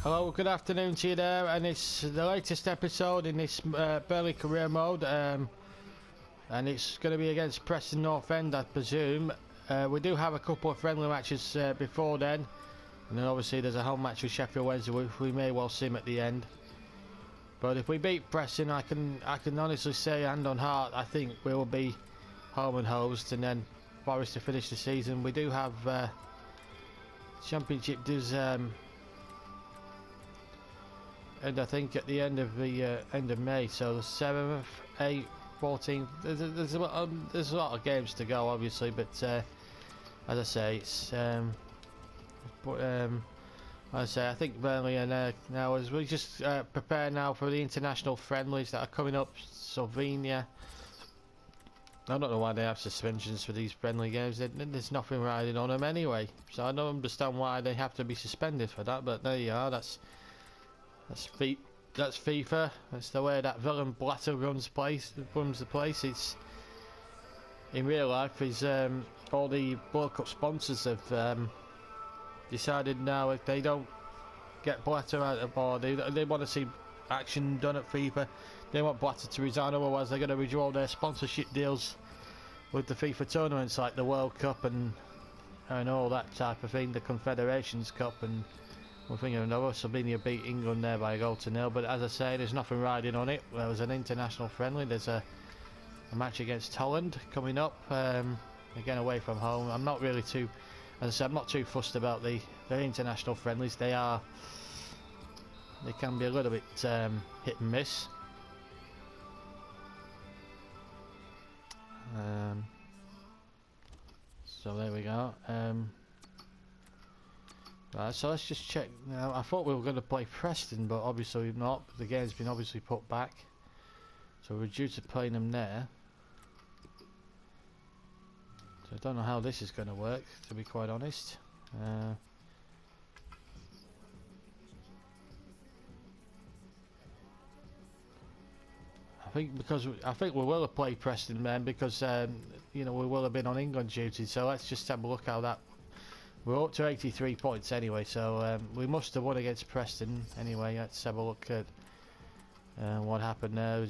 Hello, good afternoon to you there, and it's the latest episode in this Burnley career mode, and it's going to be against Preston North End, I presume. We do have a couple of friendly matches before then, and then obviously there's a home match with Sheffield Wednesday, which we may well sim at the end. But if we beat Preston, I can honestly say, hand on heart, I think we will be home and hosed, and then Forest to finish the season. We do have Championship does and I think at the end of May, so the 7th, 8th, 14th. There's a lot of games to go, obviously, but as I say, it's as I say, I think Burnley are now as we just prepare now for the international friendlies that are coming up. Slovenia. I don't know why they have suspensions for these friendly games. There's nothing riding on them anyway, so I don't understand why they have to be suspended for that. But there you are. That's FIFA. That's the way that villain Blatter runs the place. It's in real life. All the World Cup sponsors have decided now if they don't get Blatter out of board, they want to see action done at FIFA. They want Blatter to resign, otherwise they're going to withdraw their sponsorship deals with the FIFA tournaments like the World Cup and all that type of thing, the Confederations Cup and one thing or another. Slovenia beat England there by a goal to nil, but as I say, there's nothing riding on it. There was an international friendly. There's a match against Holland coming up, again away from home. I'm not really too, as I said, I'm not too fussed about the international friendlies. They can be a little bit hit and miss. So there we go. Right, so let's just check now. I thought we were going to play Preston, but obviously not. The game's been obviously put back, so we're due to playing them there. So I don't know how this is going to work, to be quite honest. I think we will have played Preston then, because you know, we will have been on England duty. So let's just have a look how that. We're up to 83 points anyway, so we must have won against Preston anyway. Let's have a look at what happened there.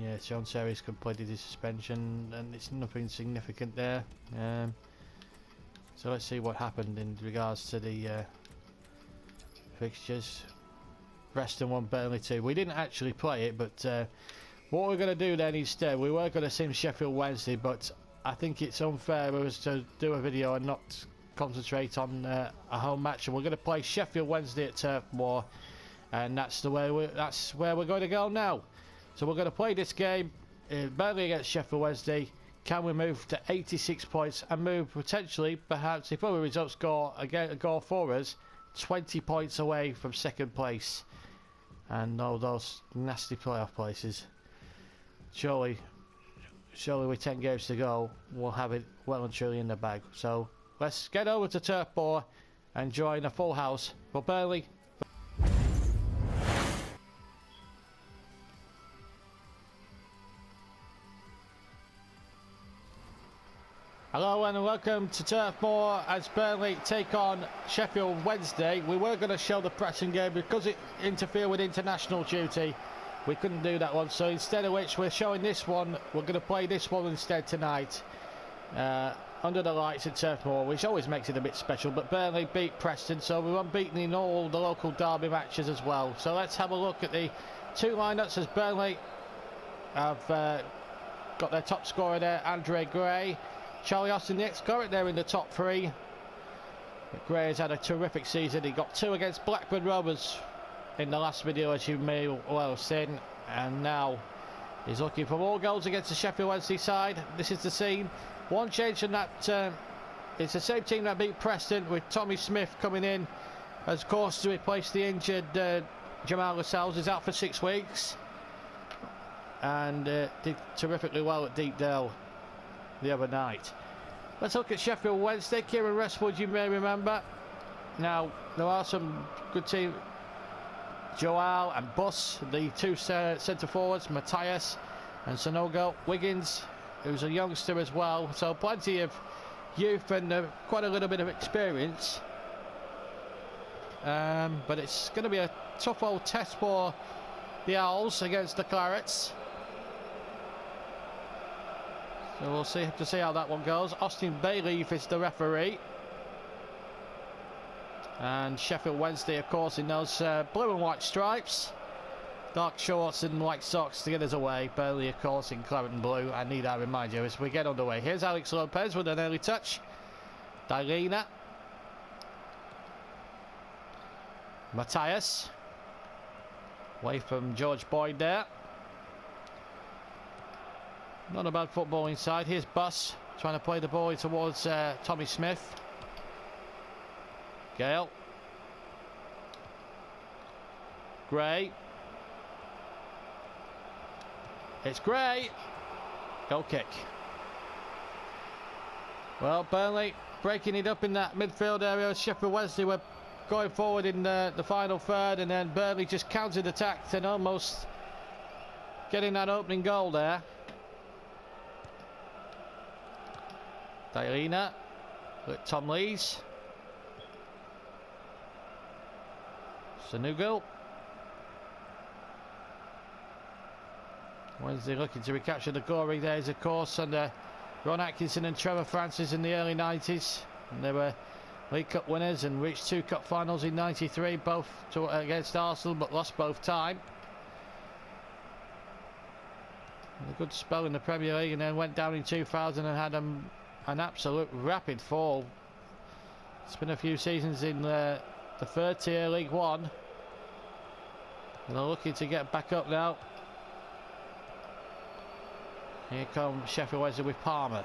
Yeah, Sean Terry's completed his suspension, and it's nothing significant there. So let's see what happened in regards to the fixtures. Preston 1, Burnley 2. We didn't actually play it, but what we're going to do then instead, we were going to sim Sheffield Wednesday, but I think it's unfair of us to do a video and not concentrate on a home match, and we're going to play Sheffield Wednesday at Turf Moor, and that's where we're going to go now. So we're going to play this game, Burnley against Sheffield Wednesday. Can we move to 86 points and move potentially, perhaps, if other results go for us, 20 points away from second place and all those nasty playoff places? Surely with 10 games to go, we'll have it well and truly in the bag. So let's get over to Turf Moor and join a full house for Burnley. Hello and welcome to Turf Moor as Burnley take on Sheffield Wednesday. We were going to show the Preston game because it interfered with international duty. We couldn't do that one, so instead of which we're showing this one. We're going to play this one instead tonight under the lights at Turf Moor, which always makes it a bit special. But Burnley beat Preston, so we're unbeaten in all the local derby matches as well. So let's have a look at the two lineups as Burnley have got their top scorer there, Andre Gray. Charlie Austin, the ex-Clarets, there in the top three. But Gray has had a terrific season. He got 2 against Blackburn Rovers in the last video, as you may well have seen, and now he's looking for more goals against the Sheffield Wednesday side. This is the scene. One change from that, it's the same team that beat Preston, with Tommy Smith coming in, of course, to replace the injured Jamal Lascelles. Is out for 6 weeks, and did terrifically well at Deepdale the other night. Let's look at Sheffield Wednesday. Kieran Restwood, you may remember. Now, there are some good teams. Joel and Buss, the two centre forwards, Matthias and Sonogo. Wiggins, who's a youngster as well, so plenty of youth and quite a little bit of experience. but it's going to be a tough old test for the Owls against the Clarets. So we'll have to see how that one goes. Austin Bailey is the referee. And Sheffield Wednesday, of course, in those blue and white stripes. Dark shorts and white socks to get us away. Bailey, of course, in claret and blue. I need I remind you as we get underway. Here's Alex Lopez with an early touch. Dailina. Matthias. Away from George Boyd there. Not a bad footballing side. Here's Buss trying to play the ball towards Tommy Smith. Gale. Gray. It's Gray. Goal kick. Well, Burnley breaking it up in that midfield area. Sheffield Wednesday were going forward in the final third, and then Burnley just countered attacked and almost getting that opening goal there. Dailina with Tom Lees. Sanugo. Wednesday looking to recapture the glory days, of course, under Ron Atkinson and Trevor Francis in the early 90s. And they were League Cup winners and reached 2 cup finals in 93, both against Arsenal, but lost both time. A good spell in the Premier League, and then went down in 2000 and had an absolute rapid fall. It's been a few seasons in the third tier League One, and they're looking to get back up now. Here comes Sheffield Wednesday with Palmer.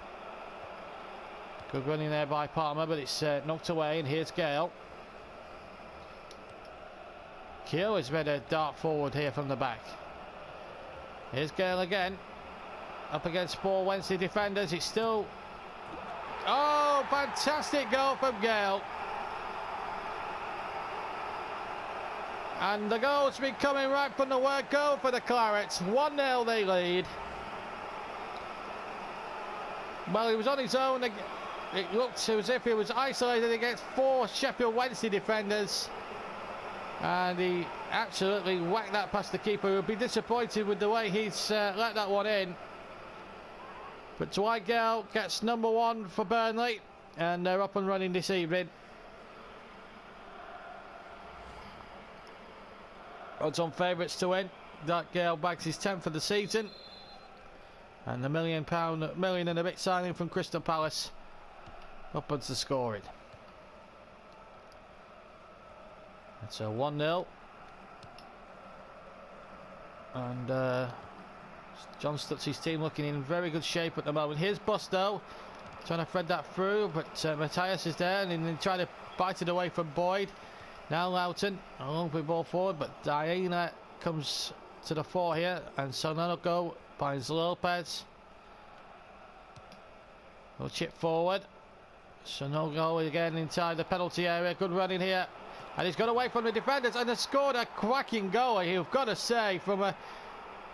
Good running there by Palmer, but it's knocked away, and here's Gale. Keogh has made a dart forward here from the back. Here's Gale again. Up against 4 Wednesday defenders. It's still... Oh, fantastic goal from Gale. And the goal's been coming right from the word go for the Clarets. 1-0 they lead. Well, he was on his own. It looked as if he was isolated against 4 Sheffield Wednesday defenders. And he absolutely whacked that past the keeper, who would be disappointed with the way he's let that one in. But Dwight Gale gets number 1 for Burnley, and they're up and running this evening. Odds-on favourites to win. Dwight Gale bags his 10th for the season. And the million and a bit signing from Crystal Palace upwards the scoring. It's a 1-0. And John Stutz's team looking in very good shape at the moment. Here's Busto trying to thread that through, but Matthias is there and then trying to bite it away from Boyd. Now Loughton along with ball forward, but Diana comes to the fore here, and Sonogo finds Lopez. We'll chip forward. Sonogo again inside the penalty area. Good running here, and he's got away from the defenders and has scored a cracking goal. You've got to say, from a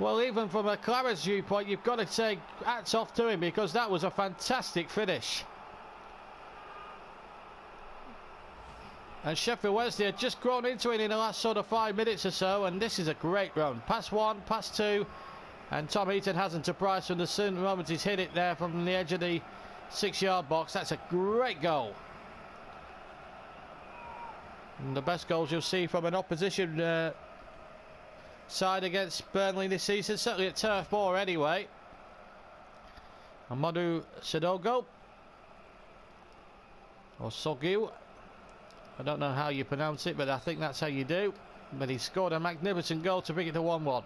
even from a Clarets viewpoint, you've got to say hats off to him, because that was a fantastic finish. And Sheffield Wednesday had just grown into it in the last sort of 5 minutes or so, and this is a great run. Pass 1, pass 2, and Tom Eaton hasn't surprised from the soon moment he's hit it there from the edge of the 6-yard box. That's a great goal. And the best goals you'll see from an opposition side against Burnley this season, certainly at Turf Moor anyway. Amadou Sodogo, or Sogu, I don't know how you pronounce it, but I think that's how you do. But he scored a magnificent goal to bring it to 1-1.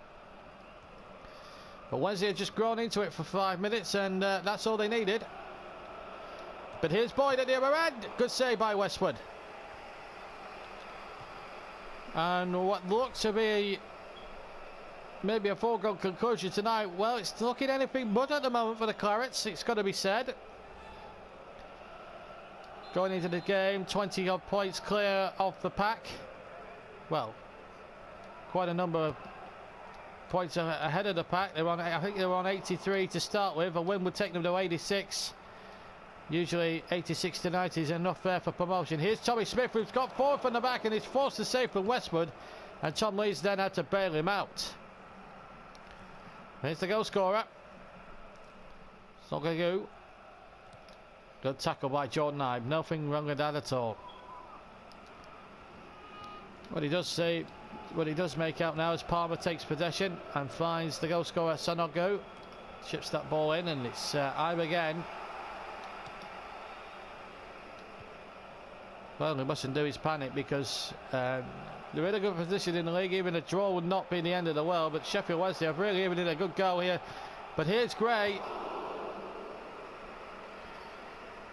But Wednesday had just grown into it for 5 minutes, and that's all they needed. But here's Boyd at the other end. Good save by Westwood. And what looks to be maybe a foregone conclusion tonight, well, it's looking anything but at the moment for the Clarets, it's got to be said. Going into the game, 20-odd points clear of the pack. Well, quite a number of points ahead of the pack. They're on, I think they were on 83 to start with. A win would take them to 86. Usually 86 to 90 is enough there for promotion. Here's Tommy Smith, who's got forward from the back and is forced to save from Westwood. And Tom Lees then had to bail him out. Here's the goal scorer. Sogagu. Good tackle by Jordan Ibe. Nothing wrong with that at all. What he does make out now is Palmer takes possession and finds the goal scorer Sonogo. Chips that ball in, and it's Ibe again. Well, he mustn't do his panic, because they're in a good position in the league. Even a draw would not be the end of the world, but Sheffield Wednesday have really given it a good go here. But here's Gray.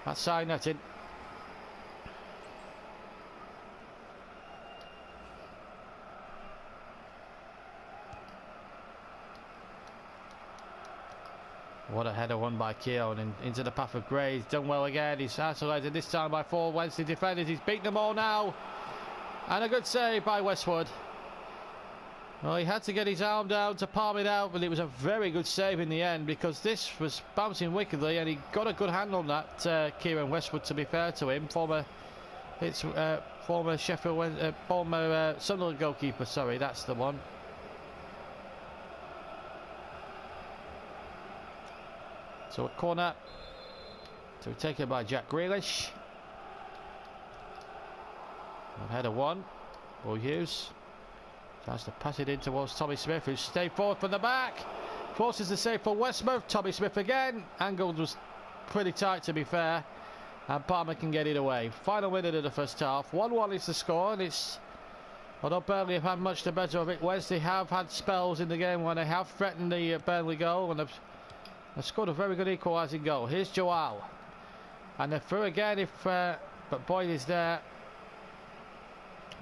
That's side netting. What a header won by Keown and into the path of Gray. He's done well again. He's isolated this time by 4 Wednesday defenders. He's beaten them all now. And a good save by Westwood. Well, he had to get his arm down to palm it out, but it was a very good save in the end, because this was bouncing wickedly and he got a good hand on that, Kieran Westwood, to be fair to him. Former Sheffield, former Sunderland goalkeeper, sorry, that's the one. So a corner to be taken by Jack Grealish. Header one. Will Hughes tries to pass it in towards Tommy Smith, who stayed forward from the back. Forces the save for Westmouth. Tommy Smith again. Angled was pretty tight, to be fair. And Palmer can get it away. Final minute of the first half. 1-1 is the score. And it's, although Burnley have had much the better of it, Wednesday have had spells in the game when they have threatened the Burnley goal. And they've scored a very good equalising goal. Here's Joao. And they're through again, but Boyd is there.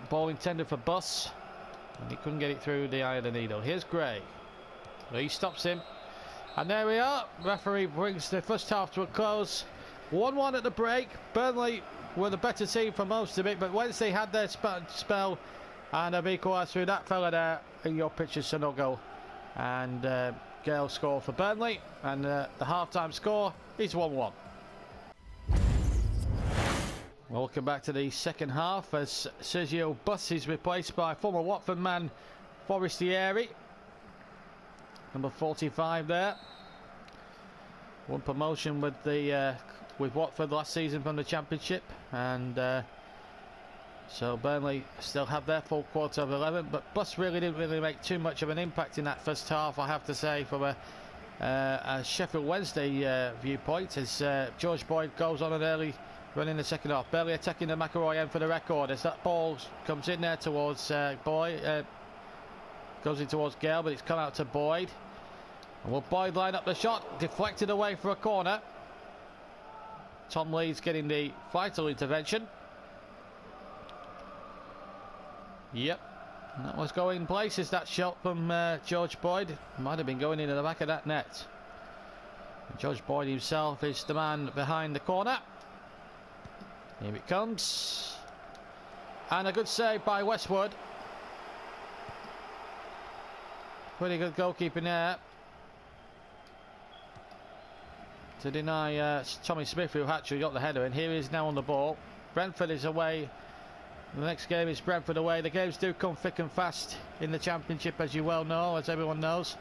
Ball intended for Buss. And he couldn't get it through the eye of the needle. Here's Gray. He stops him. And there we are. Referee brings the first half to a close. 1-1 at the break. Burnley were the better team for most of it, but Wednesday had their spell and have equalised through that fella there in your picture, Sonogo. And Gale score for Burnley. And the half-time score is 1-1. Welcome back to the second half as Sergio Buss is replaced by former Watford man Forestieri. Number 45 there. Won promotion with Watford last season from the Championship, and so Burnley still have their full quarter of 11, but Buss didn't make too much of an impact in that first half, I have to say, from a Sheffield Wednesday viewpoint, as George Boyd goes on an early run in the second half. Barely attacking the McElroy end for the record as that ball comes in there towards Boyd, goes in towards Gale, but it's come out to Boyd. And will Boyd line up the shot? Deflected away for a corner. Tom Lees getting the vital intervention. Yep, and that was going places, that shot from George Boyd. Might have been going into the back of that net. And George Boyd himself is the man behind the corner. Here it comes. And a good save by Westwood. Pretty good goalkeeping there to deny Tommy Smith, who actually got the header in. Here he is now on the ball. Brentford is away. The next game is Brentford away. The games do come thick and fast in the Championship, as you well know, as everyone knows.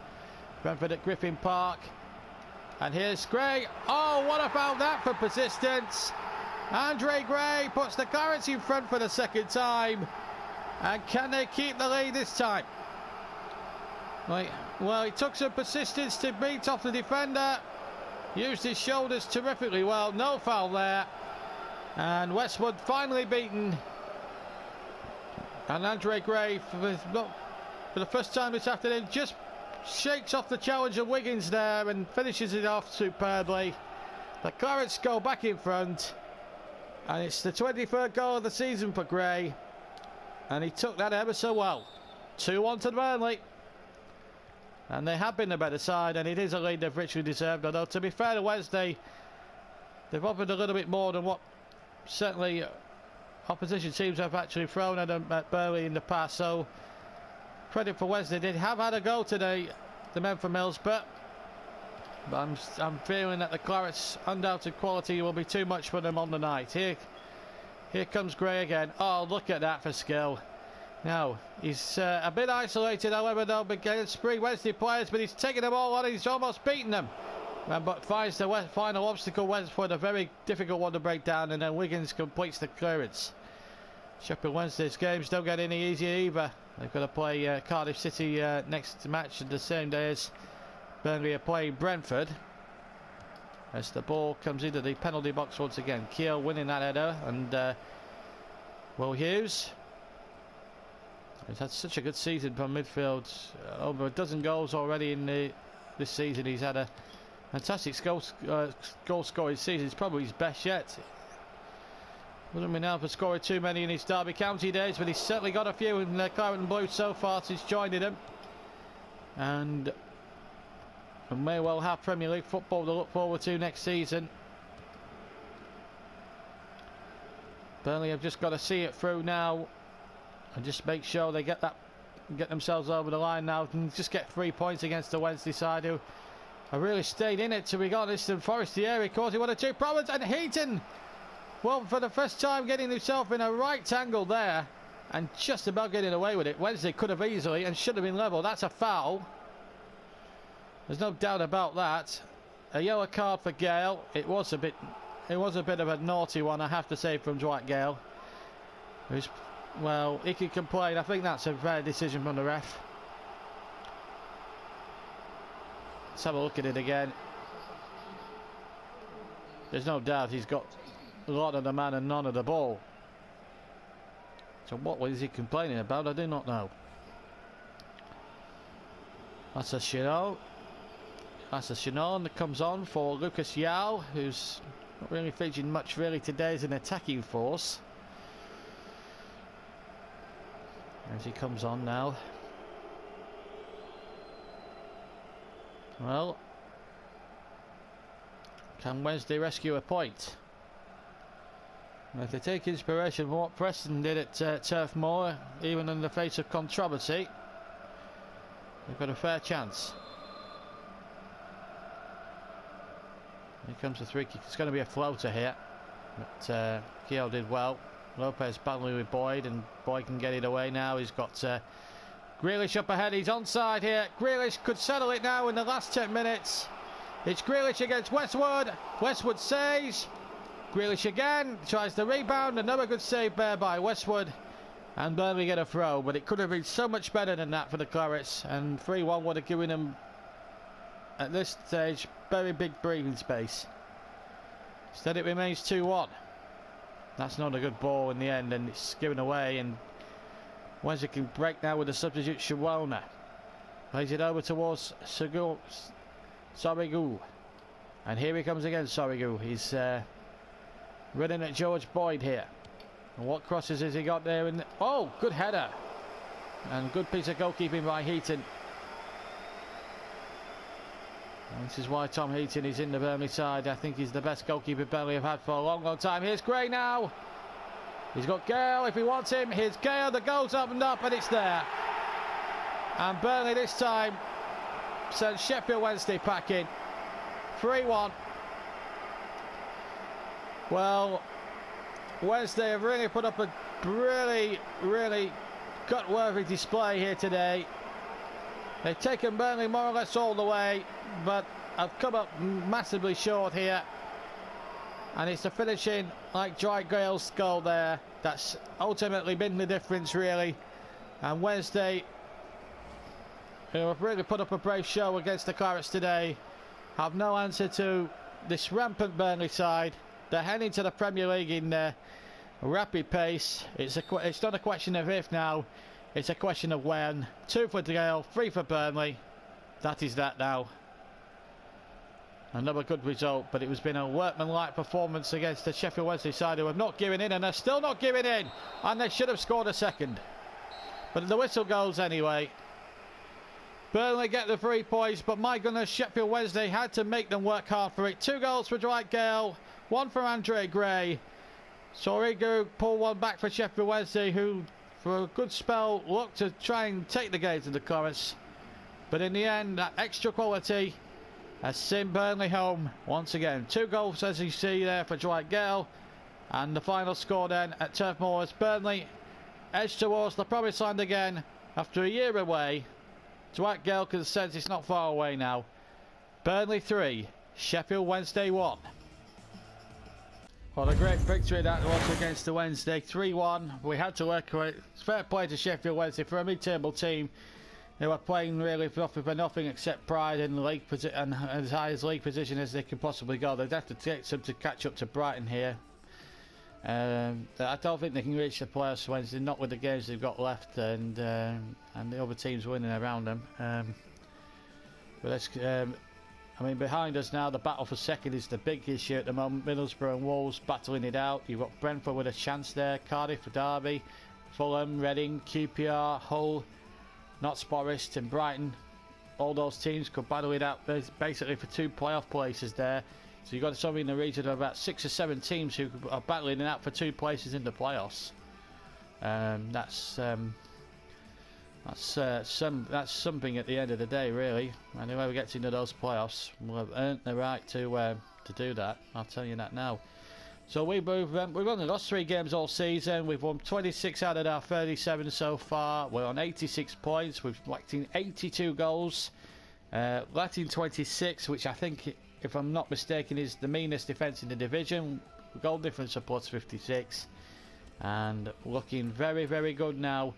Brentford at Griffin Park. And here's Gray. Oh, what about that for persistence? Andre Gray puts the Clarets in front for the second time. And can they keep the lead this time? Right. Well, he took some persistence to beat off the defender. Used his shoulders terrifically well. No foul there. And Westwood finally beaten. And Andre Gray, for the first time this afternoon, just shakes off the challenge of Wiggins there and finishes it off superbly. The Clarets go back in front. And it's the 23rd goal of the season for Gray. And he took that ever so well. 2-1 to Burnley. And they have been the better side, and it is a lead they've richly deserved. Although, to be fair to Wednesday, they've offered a little bit more than what certainly opposition teams have actually thrown at them at Burnley in the past. So, credit for Wednesday. They have had a go today, the men from Mills, but But I'm feeling that the Clarets' undoubted quality will be too much for them on the night. Here comes Gray again. Oh, look at that for skill. Now, he's a bit isolated, however, though, against three Wednesday players, but he's taking them all on. He's almost beaten them. But finds the final obstacle, Westford, a very difficult one to break down, and then Wiggins completes the clearance. Sheffield Wednesday's games don't get any easier either. They've got to play Cardiff City next match the same day as Burnley are playing Brentford. As the ball comes into the penalty box once again. Keogh winning that header, and Will Hughes. He's had such a good season from midfield. Over a dozen goals already in this season. He's had a fantastic goal scoring season. It's probably his best yet. Wouldn't be now for scoring too many in his Derby County days, but he's certainly got a few in the Claret and Blue so far since joining them. And may well have Premier League football to look forward to next season. Burnley have just got to see it through now and just make sure they get themselves over the line now and just get 3 points against the Wednesday side, who have really stayed in it, to be honest. And Forestieri causing one or two problems, and Heaton, well, for the first time getting himself in a right angle there and just about getting away with it. Wednesday could have easily and should have been level. That's a foul. There's no doubt about that. A yellow card for Gale. It was a bit of a naughty one, I have to say, from Dwight Gale. Well, he could complain. I think that's a fair decision from the ref. Let's have a look at it again. There's no doubt he's got a lot of the man and none of the ball. So what was he complaining about? I do not know. That's a Chinot. That's a Chinot that comes on for Lucas Yao, who's not really featuring much really today as an attacking force. As he comes on now. Well, can Wednesday rescue a point? And if they take inspiration from what Preston did at Turf Moor, even in the face of controversy, they've got a fair chance. Here comes the free kick. It's going to be a floater here, but Keogh did well. Lopez battling with Boyd, and Boyd can get it away now. He's got Grealish up ahead. He's onside here. Grealish could settle it now in the last 10 minutes. It's Grealish against Westwood. Westwood saves. Grealish again tries the rebound. Another good save there by Westwood, and Burnley get a throw, but it could have been so much better than that for the Clarets, and 3-1 would have given them at this stage very big breathing space. Instead it remains 2-1. That's not a good ball in the end, and it's given away, and Wednesday can break now with the substitute Shawona. Plays it over towards Sorigu, and here he comes again. Sorigu, he's running at George Boyd here, and what crosses has he got there? And oh, good header, and good piece of goalkeeping by Heaton. And this is why Tom Heaton is in the Burnley side. I think he's the best goalkeeper Burnley have had for a long time. Here's Gray now. He's got Gale if he wants him. Here's Gale. The goal's opened up and it's there. And Burnley this time sends Sheffield Wednesday packing. 3-1. Well, Wednesday have really put up a really gut-worthy display here today. They've taken Burnley more or less all the way, but have come up massively short here. And it's the finishing, like Dwight Gale's goal there, that's ultimately been the difference, really. And Wednesday, who have really put up a brave show against the Clarets today, have no answer to this rampant Burnley side. They're heading to the Premier League in rapid pace. It's not a question of if now. It's a question of when. 2 for Gale, 3 for Burnley. That is that now. Another good result, but it has been a workmanlike performance against the Sheffield Wednesday side, who have not given in, and they're still not giving in. And they should have scored a second. But the whistle goes anyway. Burnley get the 3 points, but my goodness, Sheffield Wednesday had to make them work hard for it. 2 goals for Dwight Gale, 1 for Andre Gray. Sorigu pulled one back for Sheffield Wednesday, who for a good spell looked to try and take the game to the Clarets, but in the end that extra quality Has sent Burnley home once again. 2 goals as you see there for Dwight Gale. And the final score then at Turf Moor is Burnley edge towards the promised land again after a year away. Dwight Gale can sense it's not far away now. Burnley 3, Sheffield Wednesday 1. What a great victory that was against the Wednesday, 3-1. We had to work away. It's fair play to Sheffield Wednesday for a mid-table team. They were playing really for nothing except pride and league and as high as league position as they could possibly go. They'd have to take some to catch up to Brighton here. I don't think they can reach the playoffs Wednesday, not with the games they've got left and the other teams winning around them. But let's. I mean, behind us now, the battle for second is the big issue at the moment. Middlesbrough and Wolves battling it out. You've got Brentford with a chance there, Cardiff for Derby, Fulham, Reading, QPR, Hull, Notts Forest and Brighton. All those teams could battle it out basically for 2 playoff places there. So you've got something in the region of about 6 or 7 teams who are battling it out for 2 places in the playoffs. That's something at the end of the day, really. And whoever gets into those playoffs will have earned the right to do that. I'll tell you that now. So we've only lost 3 games all season. We've won 26 out of our 37 so far. We're on 86 points. We've let in 82 goals. Let in 26, which I think, if I'm not mistaken, is the meanest defence in the division. Goal difference of plus 56. And looking very, very good now.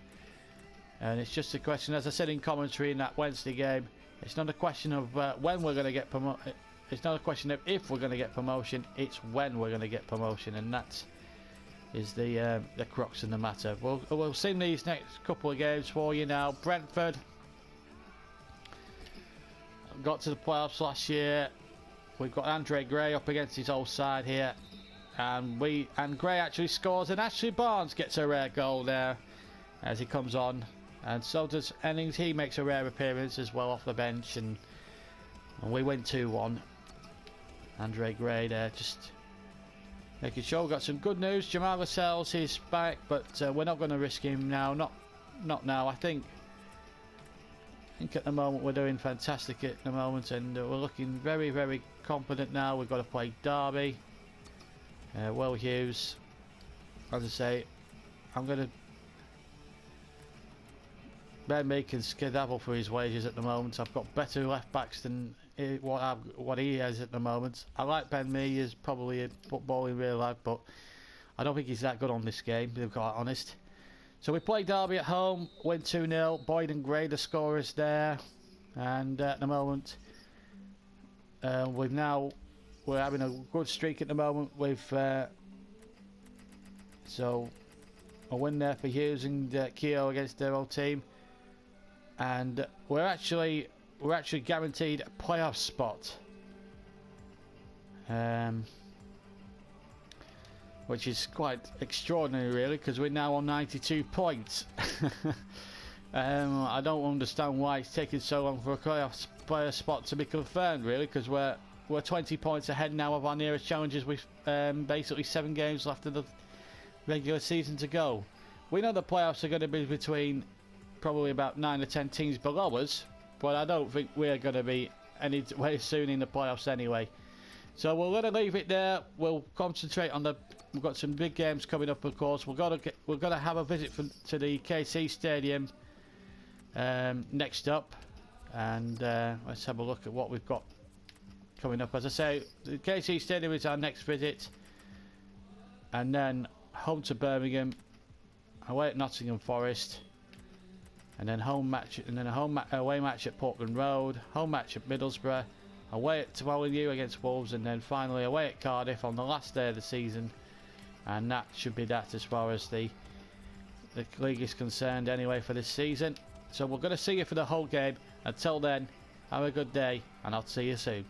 And it's just a question, as I said in commentary in that Wednesday game, it's not a question of when we're going to get promoted. It's not a question of if we're going to get promotion, it's when we're going to get promotion, and that is the crux of the matter. We'll see these next couple of games for you now. Brentford got to the playoffs last year. We've got Andre Gray up against his old side here, and Gray actually scores, and Ashley Barnes gets a rare goal there as he comes on. And so does Ennings. He makes a rare appearance as well off the bench, and we win 2-1. Andre Gray there, just making sure. We've got some good news. Jamal Lascelles is back, but we're not going to risk him now. Not now. I think at the moment we're doing fantastic at the moment, and we're looking very, very confident now. We've got to play Derby. Will Hughes. As I say, I'm going to. Ben Mee can skedaddle for his wages at the moment. I've got better left backs than what he has at the moment. I like Ben Mee as probably a football in real life, but I don't think he's that good on this game, to be quite honest. So we play Derby at home, win 2-0. Boyd and Gray the scorers there, and at the moment we're having a good streak at the moment with so a win there for Hughes and Keogh against their old team. And we're actually guaranteed a playoff spot, which is quite extraordinary, really, because we're now on 92 points. I don't understand why it's taking so long for a playoff spot to be confirmed, really, because we're 20 points ahead now of our nearest challengers with basically 7 games left of the regular season to go. We know the playoffs are going to be between probably about 9 or 10 teams below us, but I don't think we're going to be any way soon in the playoffs anyway. So we're going to leave it there. We'll concentrate on we've got some big games coming up, of course. We're going to have a visit to the KC Stadium next up, and let's have a look at what we've got coming up. As I say, the KC Stadium is our next visit, and then home to Birmingham, away at Nottingham Forest. And then away match at Portland Road, home match at Middlesbrough, away at Molineux against Wolves, and then finally away at Cardiff on the last day of the season. And that should be that as far as the league is concerned anyway for this season. So we're going to see you for the whole game. Until then, have a good day, and I'll see you soon.